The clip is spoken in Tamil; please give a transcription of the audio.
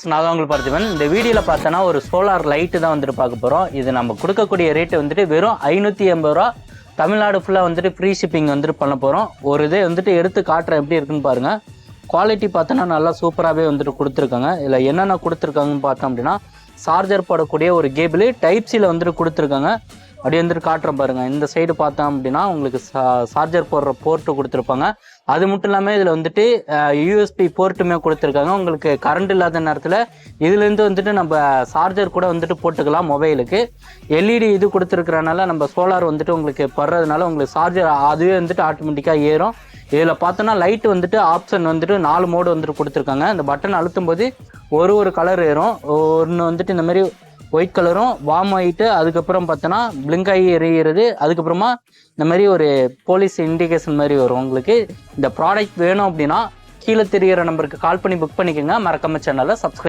நான் தான் உங்களுக்கு பார்த்துப்பேன். இந்த வீடியோவில் பார்த்தோன்னா ஒரு சோலார் லைட்டு தான் வந்துட்டு பார்க்க போகிறோம். இது நம்ம கொடுக்கக்கூடிய ரேட்டு வந்துட்டு வெறும் 580 ரூபா. தமிழ்நாடு ஃபுல்லாக வந்துட்டு ஃப்ரீ ஷிப்பிங் வந்துட்டு பண்ண போகிறோம். ஒரு இதே வந்துட்டு எடுத்து காட்டுறேன் எப்படி இருக்குன்னு பாருங்கள். குவாலிட்டி பார்த்தோன்னா நல்லா சூப்பராகவே வந்துட்டு கொடுத்துருக்காங்க. இதில் என்னென்ன கொடுத்துருக்காங்கன்னு பார்த்தோம் அப்படின்னா, சார்ஜர் போடக்கூடிய ஒரு கேபிள் டைப் சியில் வந்துட்டு கொடுத்துருக்காங்க. அப்படி வந்துட்டு காட்டுறேன் பாருங்கள். இந்த சைடு பார்த்தோம் அப்படின்னா உங்களுக்கு சார்ஜர் போடுற போர்ட்டு கொடுத்துருப்பாங்க. அது மட்டும் இல்லாமல் இதில் வந்துட்டு யூஎஸ்பி போர்ட்டுமே கொடுத்துருக்காங்க. உங்களுக்கு கரண்ட் இல்லாத நேரத்தில் இதுலேருந்து வந்துட்டு நம்ம சார்ஜர் கூட வந்துட்டு போட்டுக்கலாம் மொபைலுக்கு. எல்இடி இது கொடுத்துருக்கறனால நம்ம சோலார் வந்துட்டு உங்களுக்கு படுறதுனால உங்களுக்கு சார்ஜர் அதுவே வந்துட்டு ஆட்டோமேட்டிக்காக ஏறும். இதில் பார்த்தோன்னா லைட் வந்துட்டு ஆப்ஷன் வந்துட்டு 4 மோடு வந்துட்டு கொடுத்துருக்காங்க. அந்த பட்டன் அழுத்தும் போது ஒரு கலர் ஏறும். ஒன்று வந்துட்டு இந்த மாதிரி ஒயிட் கலரும் வார்ம் ஆகிட்டு அதுக்கப்புறம் பார்த்தோன்னா பிளிங்க் ஆகி எரிகிறது. அதுக்கப்புறமா இந்த மாதிரி ஒரு போலீஸ் இண்டிகேஷன் மாதிரி வரும். உங்களுக்கு இந்த ப்ராடக்ட் வேணும் அப்படின்னா கீழே தெரிகிற நம்பருக்கு கால் பண்ணி புக் பண்ணிக்கோங்க. மறக்காம சேனலை சப்ஸ்கிரைப்